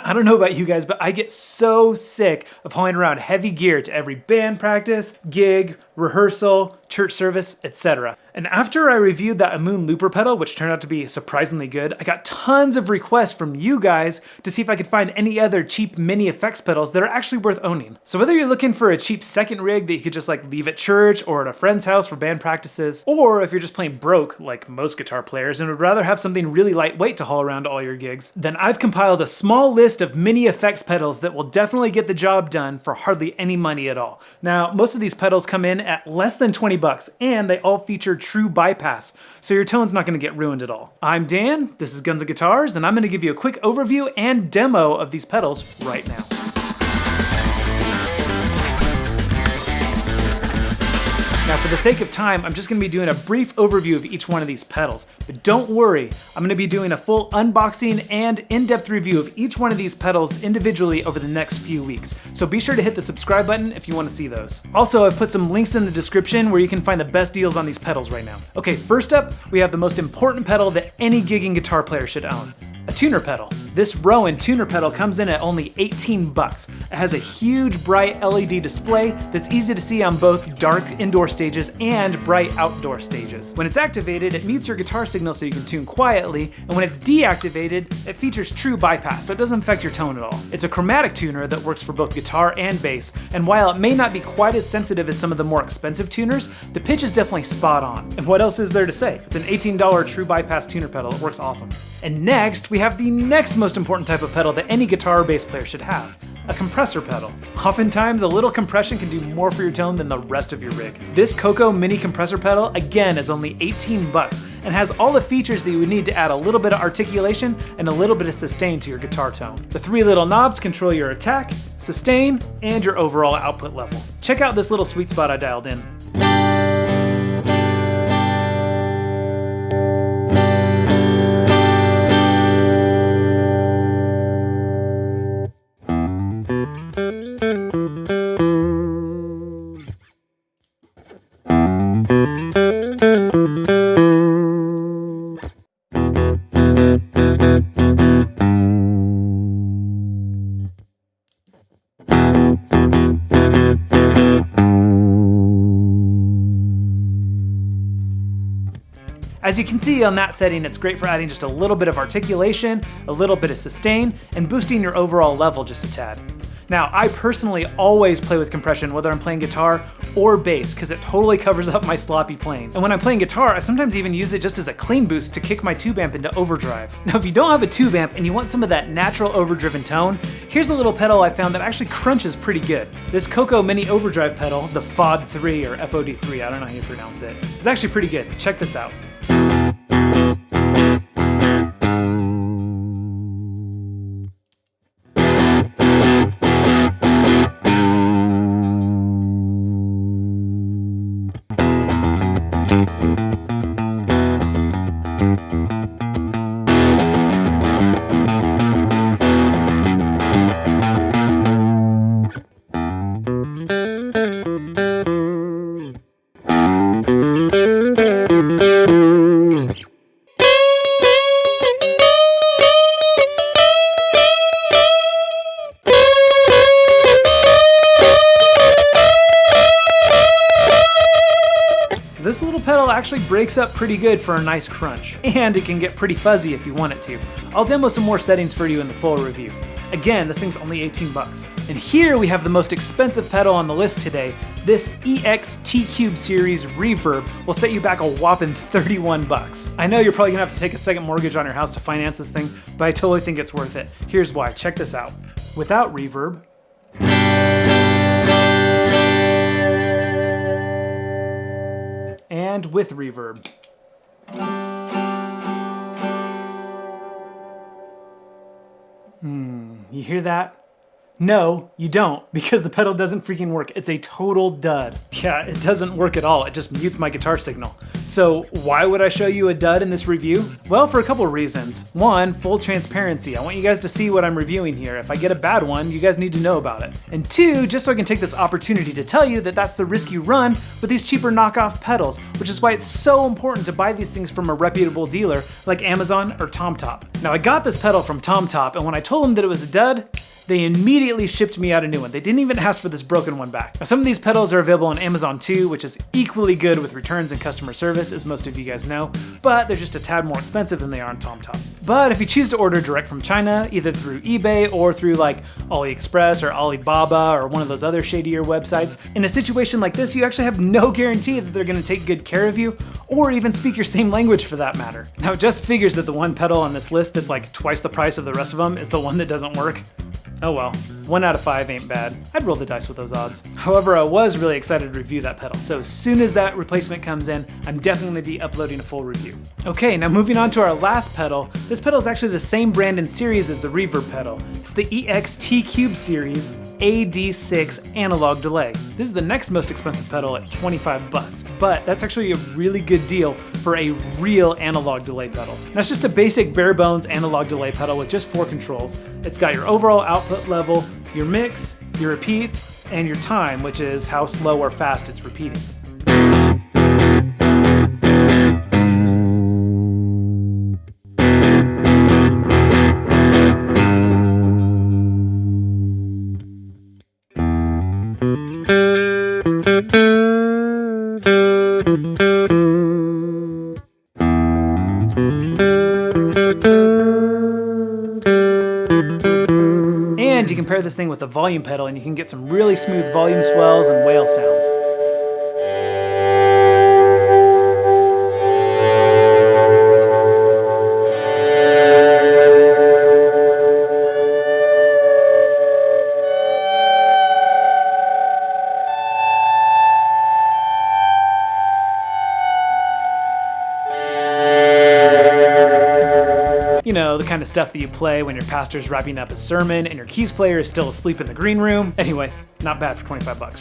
I don't know about you guys, but I get so sick of hauling around heavy gear to every band practice, gig, rehearsal, church service, etc. And after I reviewed that Amoon looper pedal, which turned out to be surprisingly good, I got tons of requests from you guys to see if I could find any other cheap mini effects pedals that are actually worth owning. So whether you're looking for a cheap second rig that you could just like leave at church or at a friend's house for band practices, or if you're just plain broke like most guitar players and would rather have something really lightweight to haul around to all your gigs, then I've compiled a small list of mini effects pedals that will definitely get the job done for hardly any money at all. Now, most of these pedals come in at less than 20 bucks, and they all feature true bypass, so your tone's not gonna get ruined at all. I'm Dan, this is Guns and Guitars, and I'm gonna give you a quick overview and demo of these pedals right now. Now, for the sake of time, I'm just gonna be doing a brief overview of each one of these pedals. But don't worry, I'm gonna be doing a full unboxing and in-depth review of each one of these pedals individually over the next few weeks. So be sure to hit the subscribe button if you wanna see those. Also, I've put some links in the description where you can find the best deals on these pedals right now. Okay, first up, we have the most important pedal that any gigging guitar player should own. A tuner pedal. This Rowin tuner pedal comes in at only 18 bucks. It has a huge bright LED display that's easy to see on both dark indoor stages and bright outdoor stages. When it's activated, it mutes your guitar signal so you can tune quietly, and when it's deactivated, it features true bypass, so it doesn't affect your tone at all. It's a chromatic tuner that works for both guitar and bass, and while it may not be quite as sensitive as some of the more expensive tuners, the pitch is definitely spot on. And what else is there to say? It's an $18 true bypass tuner pedal. It works awesome. And next, we have the next most important type of pedal that any guitar or bass player should have, a compressor pedal. Oftentimes, a little compression can do more for your tone than the rest of your rig. This Kokko mini compressor pedal, again, is only 18 bucks and has all the features that you would need to add a little bit of articulation and a little bit of sustain to your guitar tone. The three little knobs control your attack, sustain, and your overall output level. Check out this little sweet spot I dialed in. As you can see on that setting, it's great for adding just a little bit of articulation, a little bit of sustain, and boosting your overall level just a tad. Now, I personally always play with compression, whether I'm playing guitar or bass, because it totally covers up my sloppy playing. And when I'm playing guitar, I sometimes even use it just as a clean boost to kick my tube amp into overdrive. Now, if you don't have a tube amp and you want some of that natural overdriven tone, here's a little pedal I found that actually crunches pretty good. This Kokko mini overdrive pedal, the FOD3 or FOD3, I don't know how you pronounce it, it's actually pretty good. Check this out. This little pedal actually breaks up pretty good for a nice crunch, and it can get pretty fuzzy if you want it to. I'll demo some more settings for you in the full review. Again, this thing's only 18 bucks. And here we have the most expensive pedal on the list today. This EX T-Cube Series Reverb will set you back a whopping 31 bucks. I know you're probably gonna have to take a second mortgage on your house to finance this thing, but I totally think it's worth it. Here's why, check this out. Without reverb, and with reverb. You hear that? No, you don't, because the pedal doesn't freaking work. It's a total dud. Yeah, it doesn't work at all. It just mutes my guitar signal. So why would I show you a dud in this review? Well, for a couple reasons. One, full transparency. I want you guys to see what I'm reviewing here. If I get a bad one, you guys need to know about it. And two, just so I can take this opportunity to tell you that that's the risk you run with these cheaper knockoff pedals, which is why it's so important to buy these things from a reputable dealer like Amazon or TOMTOP. Now, I got this pedal from TOMTOP, and when I told them that it was a dud, they immediately shipped me out a new one. They didn't even ask for this broken one back. Now, some of these pedals are available on Amazon too, which is equally good with returns and customer service, as most of you guys know, but they're just a tad more expensive than they are on TOMTOP. But if you choose to order direct from China, either through eBay or through like AliExpress or Alibaba or one of those other shadier websites, in a situation like this, you actually have no guarantee that they're gonna take good care of you or even speak your same language for that matter. Now, it just figures that the one pedal on this list that's like twice the price of the rest of them is the one that doesn't work. Oh well, 1 out of 5 ain't bad. I'd roll the dice with those odds. However, I was really excited to review that pedal, so as soon as that replacement comes in, I'm definitely going to be uploading a full review. Okay, now moving on to our last pedal. This pedal is actually the same brand and series as the Reverb pedal. It's the T-Cube series AD6 analog delay. This is the next most expensive pedal at 25 bucks, but that's actually a really good deal for a real analog delay pedal. That's just a basic bare bones analog delay pedal with just 4 controls. It's got your overall output level, your mix, your repeats, and your time, which is how slow or fast it's repeating. And you can pair this thing with a volume pedal and you can get some really smooth volume swells and whale sounds. You know, the kind of stuff that you play when your pastor's wrapping up a sermon and your keys player is still asleep in the green room. Anyway, not bad for 25 bucks.